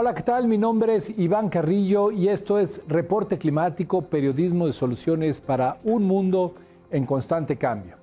Hola, ¿qué tal? Mi nombre es Iván Carrillo y esto es Reporte Climático, periodismo de soluciones para un mundo en constante cambio.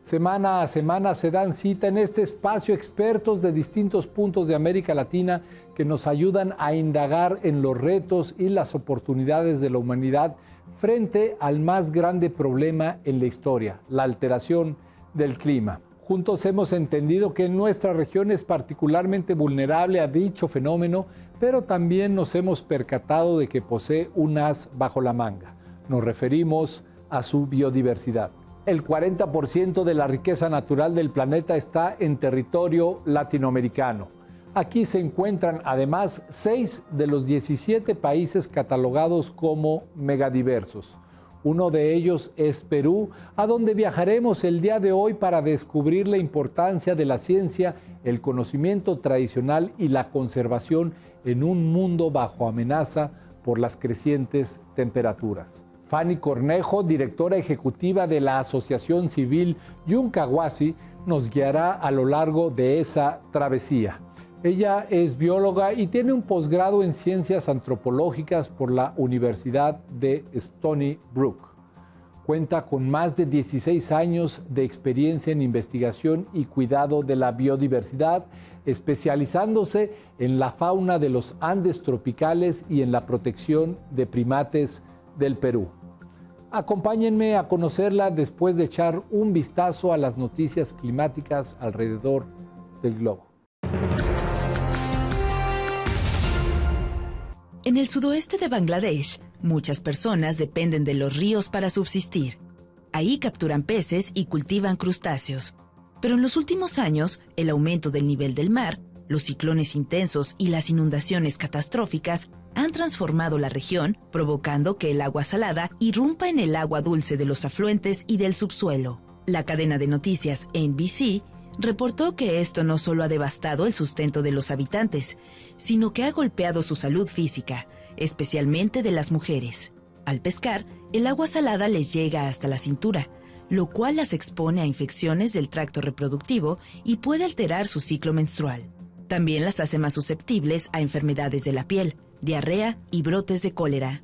Semana a semana se dan cita en este espacio expertos de distintos puntos de América Latina que nos ayudan a indagar en los retos y las oportunidades de la humanidad frente al más grande problema en la historia, la alteración del clima. Juntos hemos entendido que nuestra región es particularmente vulnerable a dicho fenómeno, pero también nos hemos percatado de que posee un as bajo la manga. Nos referimos a su biodiversidad. El 40% de la riqueza natural del planeta está en territorio latinoamericano. Aquí se encuentran además 6 de los 17 países catalogados como megadiversos. Uno de ellos es Perú, a donde viajaremos el día de hoy para descubrir la importancia de la ciencia, el conocimiento tradicional y la conservación en un mundo bajo amenaza por las crecientes temperaturas. Fanny Cornejo, directora ejecutiva de la Asociación Civil Yuncahuasi, nos guiará a lo largo de esa travesía. Ella es bióloga y tiene un posgrado en ciencias antropológicas por la Universidad de Stony Brook. Cuenta con más de 16 años de experiencia en investigación y cuidado de la biodiversidad, especializándose en la fauna de los Andes tropicales y en la protección de primates del Perú. Acompáñenme a conocerla después de echar un vistazo a las noticias climáticas alrededor del globo. En el sudoeste de Bangladesh, muchas personas dependen de los ríos para subsistir. Ahí capturan peces y cultivan crustáceos. Pero en los últimos años, el aumento del nivel del mar, los ciclones intensos y las inundaciones catastróficas han transformado la región, provocando que el agua salada irrumpa en el agua dulce de los afluentes y del subsuelo. La cadena de noticias NBC reportó que esto no solo ha devastado el sustento de los habitantes, sino que ha golpeado su salud física, especialmente de las mujeres. Al pescar, el agua salada les llega hasta la cintura, lo cual las expone a infecciones del tracto reproductivo y puede alterar su ciclo menstrual. También las hace más susceptibles a enfermedades de la piel, diarrea y brotes de cólera.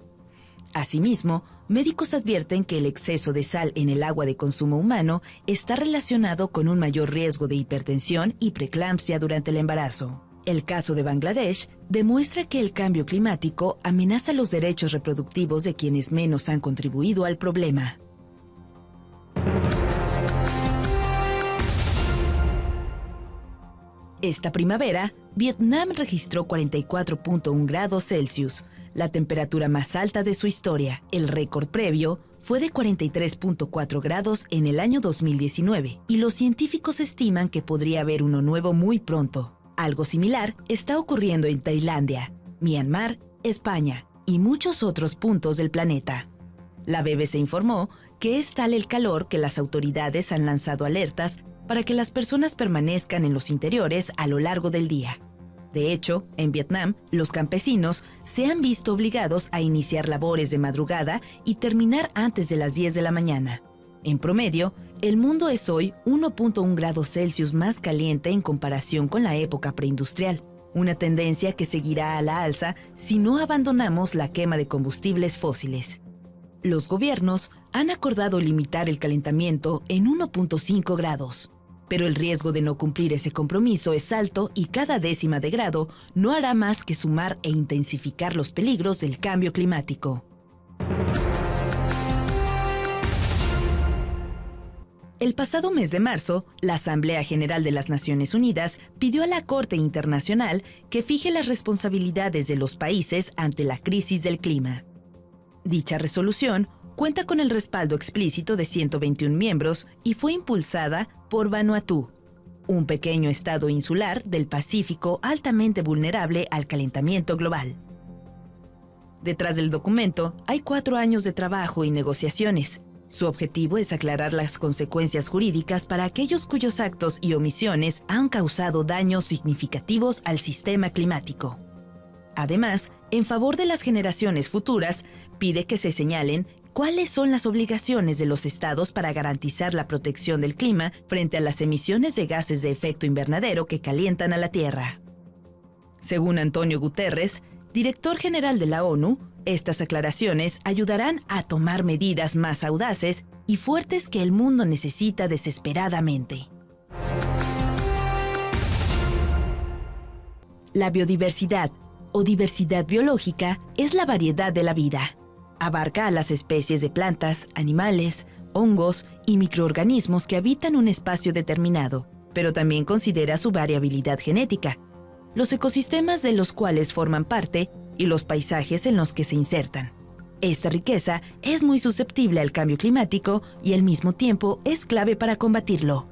Asimismo, médicos advierten que el exceso de sal en el agua de consumo humano está relacionado con un mayor riesgo de hipertensión y preeclampsia durante el embarazo. El caso de Bangladesh demuestra que el cambio climático amenaza los derechos reproductivos de quienes menos han contribuido al problema. Esta primavera, Vietnam registró 44.1 grados Celsius, la temperatura más alta de su historia. El récord previo fue de 43.4 grados en el año 2019 y los científicos estiman que podría haber uno nuevo muy pronto. Algo similar está ocurriendo en Tailandia, Myanmar, España y muchos otros puntos del planeta. La BBC informó que es tal el calor que las autoridades han lanzado alertas para que las personas permanezcan en los interiores a lo largo del día. De hecho, en Vietnam, los campesinos se han visto obligados a iniciar labores de madrugada y terminar antes de las 10 de la mañana. En promedio, el mundo es hoy 1.1 grados Celsius más caliente en comparación con la época preindustrial, una tendencia que seguirá a la alza si no abandonamos la quema de combustibles fósiles. Los gobiernos han acordado limitar el calentamiento en 1.5 grados. Pero el riesgo de no cumplir ese compromiso es alto y cada décima de grado no hará más que sumar e intensificar los peligros del cambio climático. El pasado mes de marzo, la Asamblea General de las Naciones Unidas pidió a la Corte Internacional que fije las responsabilidades de los países ante la crisis del clima. Dicha resolución cuenta con el respaldo explícito de 121 miembros y fue impulsada por Vanuatu, un pequeño estado insular del Pacífico altamente vulnerable al calentamiento global. Detrás del documento hay 4 años de trabajo y negociaciones. Su objetivo es aclarar las consecuencias jurídicas para aquellos cuyos actos y omisiones han causado daños significativos al sistema climático. Además, en favor de las generaciones futuras, pide que se señalen ¿cuáles son las obligaciones de los estados para garantizar la protección del clima frente a las emisiones de gases de efecto invernadero que calientan a la Tierra? Según Antonio Guterres, director general de la ONU, estas aclaraciones ayudarán a tomar medidas más audaces y fuertes que el mundo necesita desesperadamente. La biodiversidad o diversidad biológica es la variedad de la vida. Abarca a las especies de plantas, animales, hongos y microorganismos que habitan un espacio determinado, pero también considera su variabilidad genética, los ecosistemas de los cuales forman parte y los paisajes en los que se insertan. Esta riqueza es muy susceptible al cambio climático y al mismo tiempo es clave para combatirlo.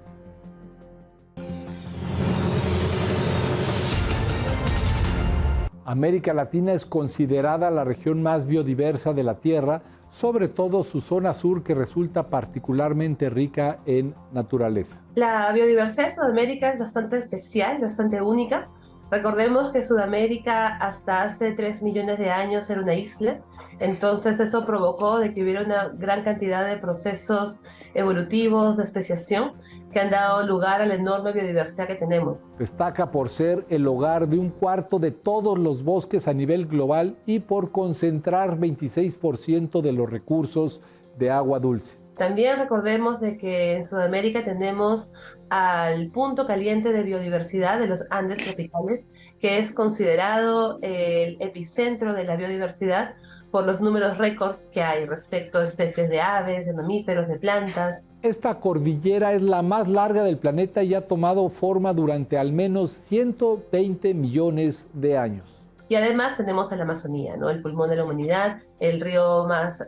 América Latina es considerada la región más biodiversa de la Tierra, sobre todo su zona sur, que resulta particularmente rica en naturaleza. La biodiversidad de Sudamérica es bastante especial, bastante única. Recordemos que Sudamérica hasta hace 3 millones de años era una isla, entonces eso provocó de que hubiera una gran cantidad de procesos evolutivos de especiación que han dado lugar a la enorme biodiversidad que tenemos. Destaca por ser el hogar de un cuarto de todos los bosques a nivel global y por concentrar 26% de los recursos de agua dulce. También recordemos de que en Sudamérica tenemos al punto caliente de biodiversidad de los Andes tropicales, que es considerado el epicentro de la biodiversidad por los números récords que hay respecto a especies de aves, de mamíferos, de plantas. Esta cordillera es la más larga del planeta y ha tomado forma durante al menos 120 millones de años. Y además tenemos a la Amazonía, ¿no? El pulmón de la humanidad, el río más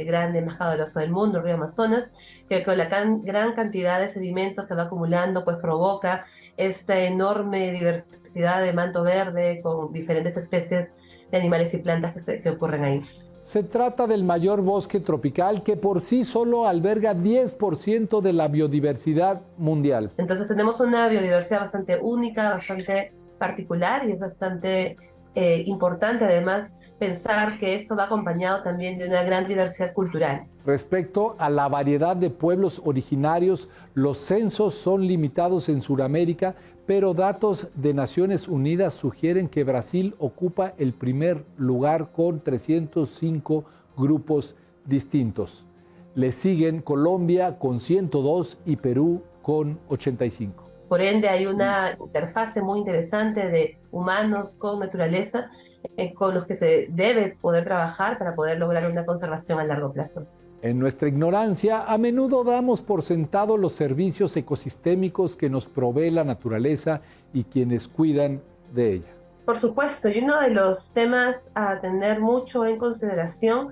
grande, más caudaloso del mundo, el río Amazonas, que con la gran cantidad de sedimentos que va acumulando, pues provoca esta enorme diversidad de manto verde con diferentes especies de animales y plantas que ocurren ahí. Se trata del mayor bosque tropical que por sí solo alberga 10% de la biodiversidad mundial. Entonces tenemos una biodiversidad bastante única, bastante particular y es bastante importante además pensar que esto va acompañado también de una gran diversidad cultural. Respecto a la variedad de pueblos originarios, los censos son limitados en Sudamérica, pero datos de Naciones Unidas sugieren que Brasil ocupa el primer lugar con 305 grupos distintos. Le siguen Colombia con 102 y Perú con 85. Por ende, hay una interfase muy interesante de humanos con naturaleza con los que se debe poder trabajar para poder lograr una conservación a largo plazo. En nuestra ignorancia, a menudo damos por sentado los servicios ecosistémicos que nos provee la naturaleza y quienes cuidan de ella. Por supuesto, y uno de los temas a tener mucho en consideración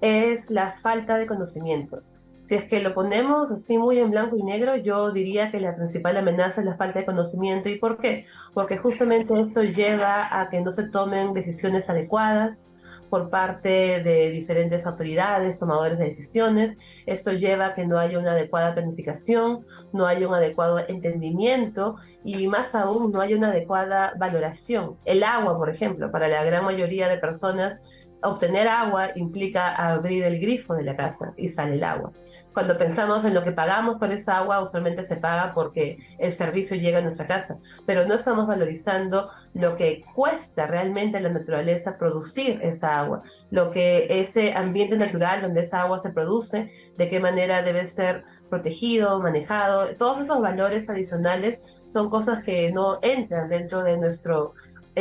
es la falta de conocimiento. Si es que lo ponemos así muy en blanco y negro, yo diría que la principal amenaza es la falta de conocimiento. ¿Y por qué? Porque justamente esto lleva a que no se tomen decisiones adecuadas por parte de diferentes autoridades, tomadores de decisiones. Esto lleva a que no haya una adecuada planificación, no haya un adecuado entendimiento y más aún no haya una adecuada valoración. El agua, por ejemplo, para la gran mayoría de personas, obtener agua implica abrir el grifo de la casa y sale el agua. Cuando pensamos en lo que pagamos por esa agua, usualmente se paga porque el servicio llega a nuestra casa, pero no estamos valorizando lo que cuesta realmente a la naturaleza producir esa agua, lo que ese ambiente natural donde esa agua se produce, de qué manera debe ser protegido, manejado. Todos esos valores adicionales son cosas que no entran dentro de nuestro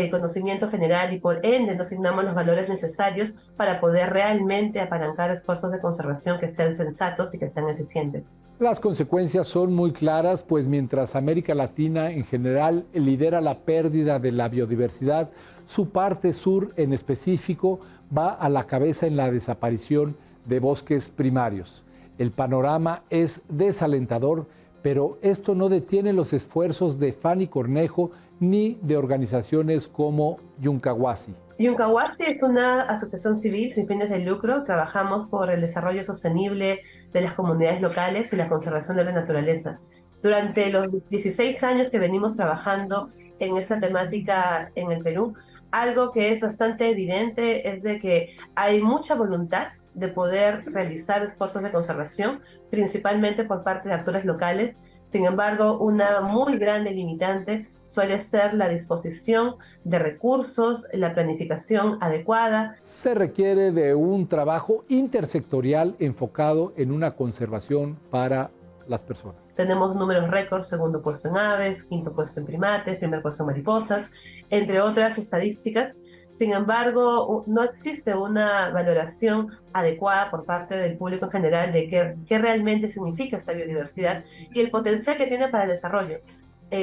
conocimiento general y por ende no asignamos los valores necesarios para poder realmente apalancar esfuerzos de conservación que sean sensatos y que sean eficientes. Las consecuencias son muy claras, pues mientras América Latina en general lidera la pérdida de la biodiversidad, su parte sur en específico va a la cabeza en la desaparición de bosques primarios. El panorama es desalentador, pero esto no detiene los esfuerzos de Fanny Cornejo ni de organizaciones como Yuncawasi. Yuncawasi es una asociación civil sin fines de lucro. Trabajamos por el desarrollo sostenible de las comunidades locales y la conservación de la naturaleza. Durante los 16 años que venimos trabajando en esta temática en el Perú, algo que es bastante evidente es de que hay mucha voluntad de poder realizar esfuerzos de conservación, principalmente por parte de actores locales, Sin embargo, una muy grande limitante suele ser la disposición de recursos, la planificación adecuada. Se requiere de un trabajo intersectorial enfocado en una conservación para las personas. Tenemos números récords: segundo puesto en aves, quinto puesto en primates, primer puesto en mariposas, entre otras estadísticas. Sin embargo, no existe una valoración adecuada por parte del público en general de qué realmente significa esta biodiversidad y el potencial que tiene para el desarrollo.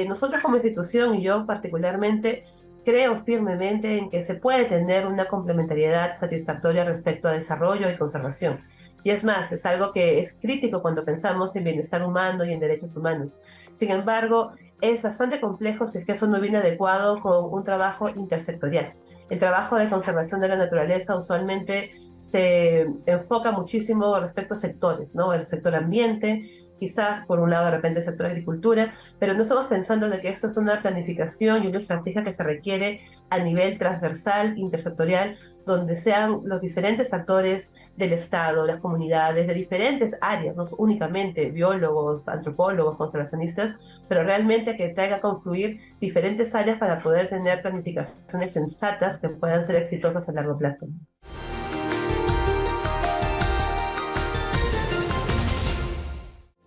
Nosotros como institución, y yo particularmente, creo firmemente en que se puede tener una complementariedad satisfactoria respecto a desarrollo y conservación. Y es más, es algo que es crítico cuando pensamos en bienestar humano y en derechos humanos. Sin embargo, es bastante complejo si es que eso no viene adecuado con un trabajo intersectorial. El trabajo de conservación de la naturaleza usualmente se enfoca muchísimo respecto a sectores, ¿no? El sector ambiente, quizás por un lado de repente el sector agricultura, pero no estamos pensando de que esto es una planificación y una estrategia que se requiere a nivel transversal, intersectorial, donde sean los diferentes actores del Estado, las comunidades, de diferentes áreas, no únicamente biólogos, antropólogos, conservacionistas, pero realmente que traiga a confluir diferentes áreas para poder tener planificaciones sensatas que puedan ser exitosas a largo plazo.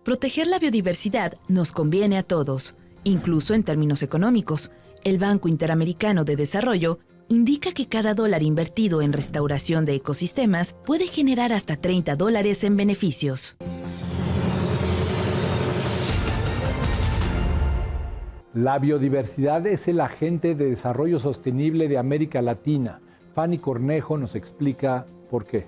Proteger la biodiversidad nos conviene a todos, incluso en términos económicos. El Banco Interamericano de Desarrollo indica que cada dólar invertido en restauración de ecosistemas puede generar hasta $30 en beneficios. La biodiversidad es el agente de desarrollo sostenible de América Latina. Fanny Cornejo nos explica por qué.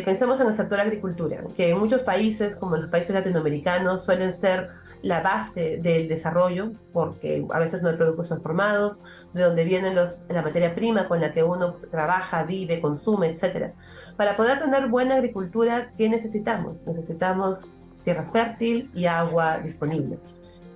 Pensemos en el sector agricultura, que en muchos países, como en los países latinoamericanos, suelen ser la base del desarrollo, porque a veces no hay productos transformados, de donde vienen la materia prima con la que uno trabaja, vive, consume, etc. Para poder tener buena agricultura, ¿qué necesitamos? Necesitamos tierra fértil y agua disponible.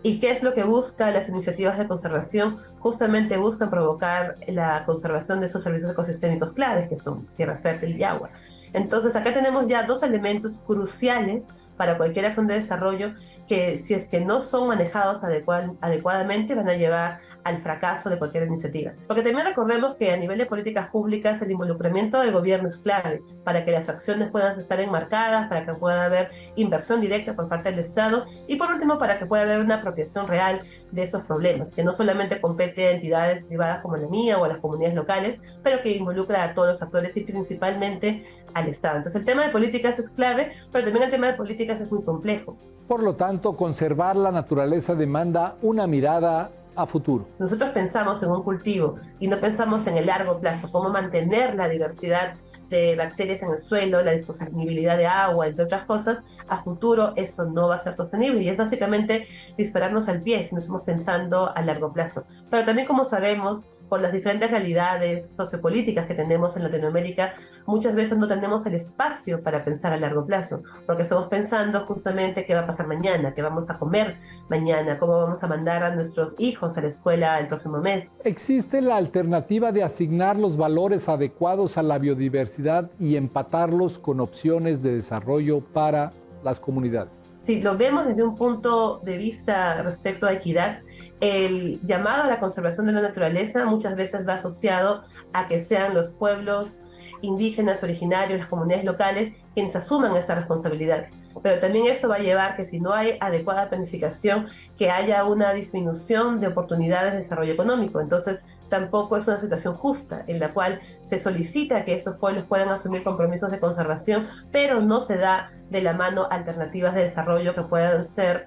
¿Y qué es lo que buscan las iniciativas de conservación? Justamente buscan provocar la conservación de esos servicios ecosistémicos claves, que son tierra fértil y agua. Entonces acá tenemos ya dos elementos cruciales para cualquier acción de desarrollo que, si es que no son manejados adecuadamente, van a llevar al fracaso de cualquier iniciativa. Porque también recordemos que a nivel de políticas públicas el involucramiento del gobierno es clave para que las acciones puedan estar enmarcadas, para que pueda haber inversión directa por parte del Estado y por último para que pueda haber una apropiación real de estos problemas, que no solamente compete a entidades privadas como la mía o a las comunidades locales, pero que involucra a todos los actores y principalmente al Estado. Entonces el tema de políticas es clave, pero también el tema de políticas es muy complejo. Por lo tanto, conservar la naturaleza demanda una mirada a futuro. Nosotros pensamos en un cultivo y no pensamos en el largo plazo, cómo mantener la diversidad de bacterias en el suelo, la disponibilidad de agua, entre otras cosas, a futuro eso no va a ser sostenible y es básicamente dispararnos al pie si no estamos pensando a largo plazo. Pero también, como sabemos, por las diferentes realidades sociopolíticas que tenemos en Latinoamérica, muchas veces no tenemos el espacio para pensar a largo plazo, porque estamos pensando justamente qué va a pasar mañana, qué vamos a comer mañana, cómo vamos a mandar a nuestros hijos a la escuela el próximo mes. ¿Existe la alternativa de asignar los valores adecuados a la biodiversidad y empatarlos con opciones de desarrollo para las comunidades? Si lo vemos desde un punto de vista respecto a equidad, el llamado a la conservación de la naturaleza muchas veces va asociado a que sean los pueblos indígenas, originarios, las comunidades locales, quienes asuman esa responsabilidad. Pero también esto va a llevar que si no hay adecuada planificación, que haya una disminución de oportunidades de desarrollo económico. Entonces, tampoco es una situación justa en la cual se solicita que estos pueblos puedan asumir compromisos de conservación, pero no se da de la mano alternativas de desarrollo que puedan ser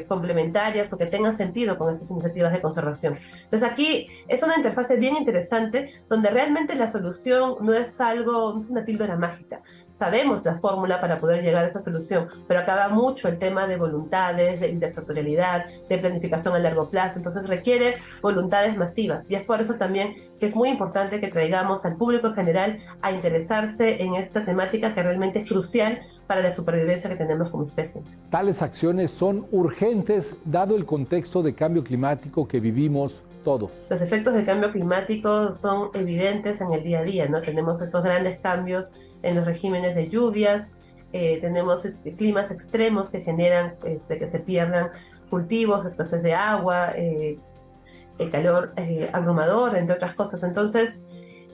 complementarias o que tengan sentido con esas iniciativas de conservación. Entonces aquí es una interfase bien interesante donde realmente la solución no es una píldora mágica. Sabemos la fórmula para poder llegar a esa solución, pero acaba mucho el tema de voluntades, de intersectorialidad, de planificación a largo plazo. Entonces requiere voluntades masivas y es por eso también que es muy importante que traigamos al público en general a interesarse en esta temática que realmente es crucial para la supervivencia que tenemos como especie. Tales acciones son urgentes dado el contexto de cambio climático que vivimos todos. Los efectos del cambio climático son evidentes en el día a día, ¿no? Tenemos estos grandes cambios en los regímenes de lluvias, tenemos climas extremos que generan que se pierdan cultivos, escasez de agua, el calor abrumador, entre otras cosas. Entonces,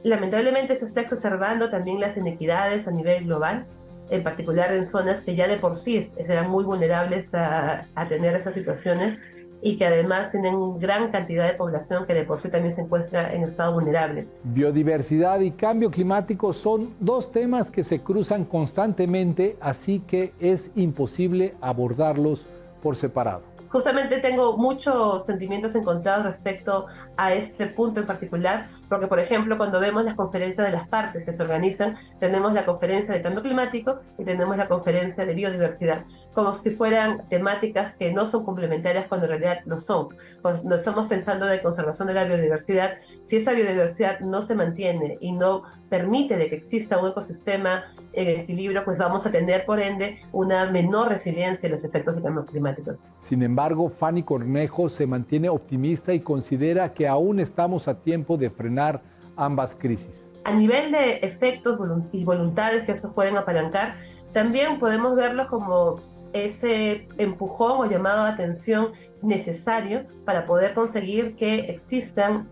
lamentablemente eso está exacerbando también las inequidades a nivel global, en particular en zonas que ya de por sí serán muy vulnerables a tener esas situaciones y que además tienen gran cantidad de población que de por sí también se encuentra en estado vulnerable. Biodiversidad y cambio climático son dos temas que se cruzan constantemente, así que es imposible abordarlos por separado. Justamente tengo muchos sentimientos encontrados respecto a este punto en particular, porque por ejemplo cuando vemos las conferencias de las partes que se organizan, tenemos la conferencia de cambio climático y tenemos la conferencia de biodiversidad, como si fueran temáticas que no son complementarias cuando en realidad lo son. Cuando estamos pensando de conservación de la biodiversidad, si esa biodiversidad no se mantiene y no permite de que exista un ecosistema en equilibrio, pues vamos a tener por ende una menor resiliencia en los efectos de cambios climáticos. Sin embargo, Fanny Cornejo se mantiene optimista y considera que aún estamos a tiempo de frenar ambas crisis. A nivel de efectos y voluntades que esos pueden apalancar, también podemos verlos como ese empujón o llamado de atención necesario para poder conseguir que existan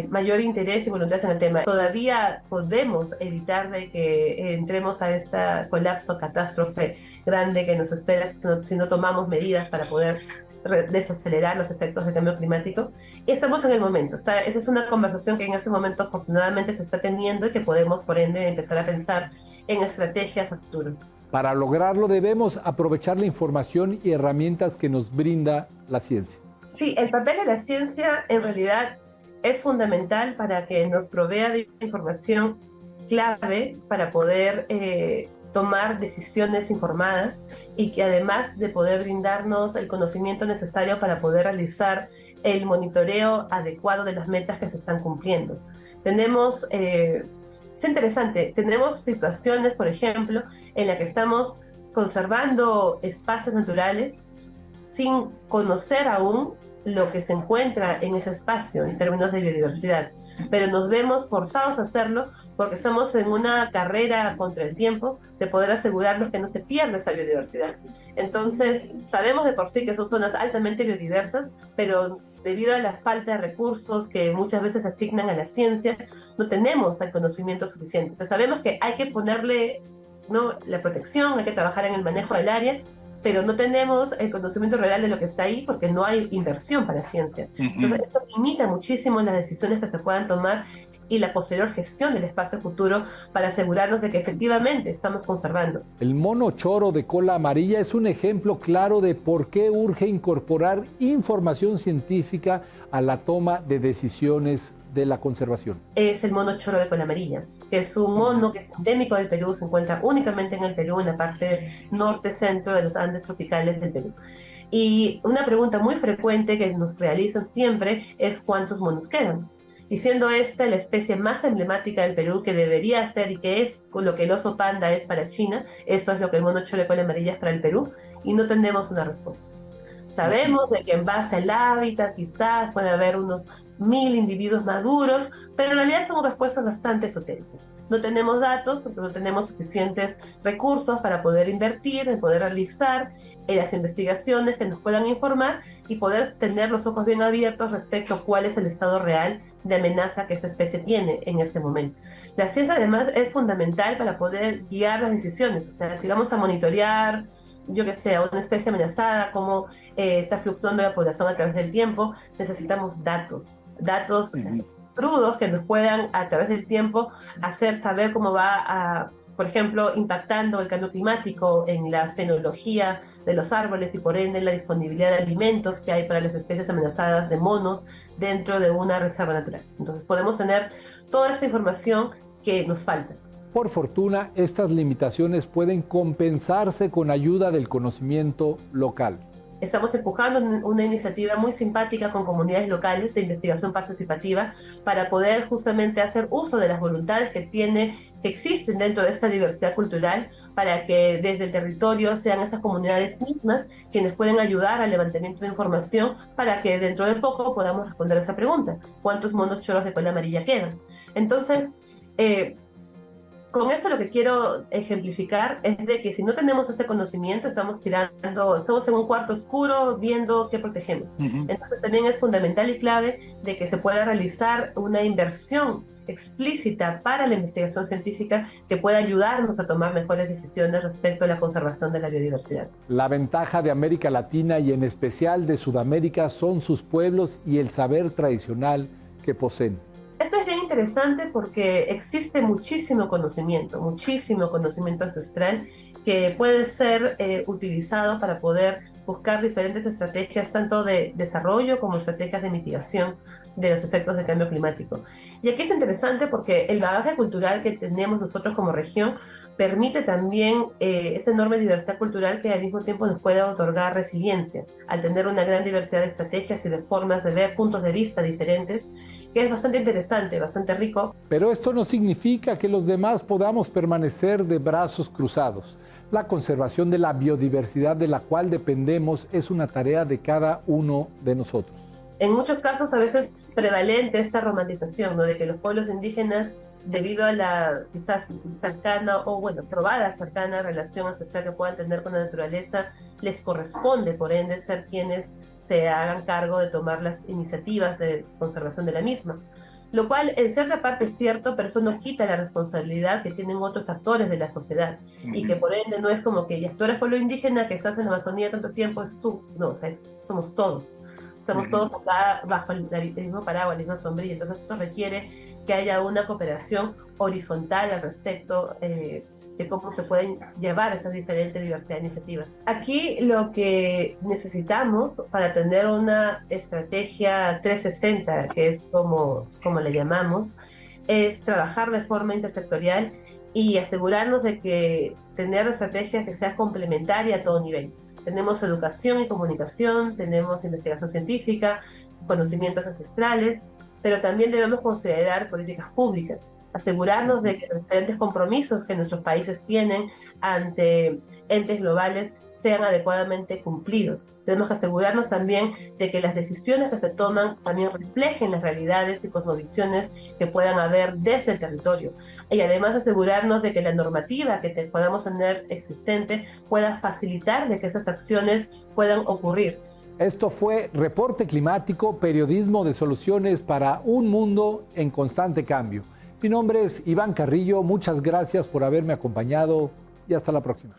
mayor interés y voluntad en el tema. Todavía podemos evitar de que entremos a este colapso, catástrofe grande que nos espera si no tomamos medidas para poder desacelerar los efectos del cambio climático. Y estamos en el momento. Esa es una conversación que en ese momento afortunadamente se está teniendo y que podemos por ende empezar a pensar en estrategias a futuro. Para lograrlo debemos aprovechar la información y herramientas que nos brinda la ciencia. Sí, el papel de la ciencia en realidad es fundamental para que nos provea de información clave para poder tomar decisiones informadas y que además de poder brindarnos el conocimiento necesario para poder realizar el monitoreo adecuado de las metas que se están cumpliendo. Es interesante, tenemos situaciones, por ejemplo, en las que estamos conservando espacios naturales sin conocer aún lo que se encuentra en ese espacio en términos de biodiversidad, pero nos vemos forzados a hacerlo porque estamos en una carrera contra el tiempo de poder asegurarnos que no se pierda esa biodiversidad. Entonces, sabemos de por sí que son zonas altamente biodiversas, pero debido a la falta de recursos que muchas veces asignan a la ciencia, no tenemos el conocimiento suficiente. Entonces, sabemos que hay que ponerle, ¿no?, la protección, hay que trabajar en el manejo del área, pero no tenemos el conocimiento real de lo que está ahí porque no hay inversión para ciencia. Entonces, esto limita muchísimo las decisiones que se puedan tomar y la posterior gestión del espacio futuro para asegurarnos de que efectivamente estamos conservando. El mono choro de cola amarilla es un ejemplo claro de por qué urge incorporar información científica a la toma de decisiones de la conservación. Es el mono choro de cola amarilla, que es un mono que es endémico del Perú, se encuentra únicamente en el Perú, en la parte norte-centro de los Andes tropicales del Perú. Y una pregunta muy frecuente que nos realizan siempre es ¿cuántos monos quedan? Y siendo esta la especie más emblemática del Perú, que debería ser y que es lo que el oso panda es para China, eso es lo que el mono choro de cola amarilla es para el Perú, y no tenemos una respuesta. Sabemos de que en base al hábitat quizás puede haber unos 1000 individuos maduros, pero en realidad son respuestas bastante esotéricas. No tenemos datos porque no tenemos suficientes recursos para poder invertir, en poder realizar las investigaciones que nos puedan informar y poder tener los ojos bien abiertos respecto a cuál es el estado real de amenaza que esta especie tiene en este momento. La ciencia además es fundamental para poder guiar las decisiones, o sea, si vamos a monitorear, yo que sé, a una especie amenazada, cómo está fluctuando la población a través del tiempo, necesitamos datos crudos que nos puedan a través del tiempo hacer saber cómo va por ejemplo, impactando el cambio climático en la fenología de los árboles y por ende en la disponibilidad de alimentos que hay para las especies amenazadas de monos dentro de una reserva natural. Entonces podemos tener toda esa información que nos falta. Por fortuna, estas limitaciones pueden compensarse con ayuda del conocimiento local. Estamos empujando una iniciativa muy simpática con comunidades locales de investigación participativa para poder justamente hacer uso de las voluntades que existen dentro de esta diversidad cultural para que desde el territorio sean esas comunidades mismas quienes pueden ayudar al levantamiento de información para que dentro de poco podamos responder a esa pregunta. ¿Cuántos monos choros de cola amarilla quedan? Entonces, Con esto lo que quiero ejemplificar es de que si no tenemos este conocimiento, estamos en un cuarto oscuro viendo qué protegemos. Entonces también es fundamental y clave de que se pueda realizar una inversión explícita para la investigación científica que pueda ayudarnos a tomar mejores decisiones respecto a la conservación de la biodiversidad. La ventaja de América Latina y en especial de Sudamérica son sus pueblos y el saber tradicional que poseen. Esto es bien interesante porque existe muchísimo conocimiento ancestral que puede ser utilizado para poder buscar diferentes estrategias, tanto de desarrollo como estrategias de mitigación de los efectos del cambio climático. Y aquí es interesante porque el bagaje cultural que tenemos nosotros como región permite también esa enorme diversidad cultural que al mismo tiempo nos puede otorgar resiliencia, al tener una gran diversidad de estrategias y de formas de ver puntos de vista diferentes, que es bastante interesante, bastante rico. Pero esto no significa que los demás podamos permanecer de brazos cruzados. La conservación de la biodiversidad de la cual dependemos es una tarea de cada uno de nosotros. En muchos casos a veces prevalente esta romantización, ¿no? De que los pueblos indígenas, debido a la quizás cercana o probada cercana relación ancestral que puedan tener con la naturaleza, les corresponde por ende ser quienes se hagan cargo de tomar las iniciativas de conservación de la misma. Lo cual en cierta parte es cierto, pero eso no quita la responsabilidad que tienen otros actores de la sociedad y que por ende no es como que ya tú eres pueblo indígena, que estás en la Amazonía tanto tiempo, es tú. No, o sea, somos todos. Estamos todos acá bajo el mismo paraguas, la misma sombrilla. Entonces eso requiere que haya una cooperación horizontal al respecto de cómo se pueden llevar esas diferentes diversidad de iniciativas. Aquí lo que necesitamos para tener una estrategia 360, que es como le llamamos, es trabajar de forma intersectorial y asegurarnos de que tener estrategias que sean complementarias a todo nivel. Tenemos educación y comunicación, tenemos investigación científica, conocimientos ancestrales, pero también debemos considerar políticas públicas, asegurarnos de que los diferentes compromisos que nuestros países tienen ante entes globales sean adecuadamente cumplidos. Tenemos que asegurarnos también de que las decisiones que se toman también reflejen las realidades y cosmovisiones que puedan haber desde el territorio. Y además asegurarnos de que la normativa que podamos tener existente pueda facilitar de que esas acciones puedan ocurrir. Esto fue Reporte Climático, periodismo de soluciones para un mundo en constante cambio. Mi nombre es Iván Carrillo, muchas gracias por haberme acompañado y hasta la próxima.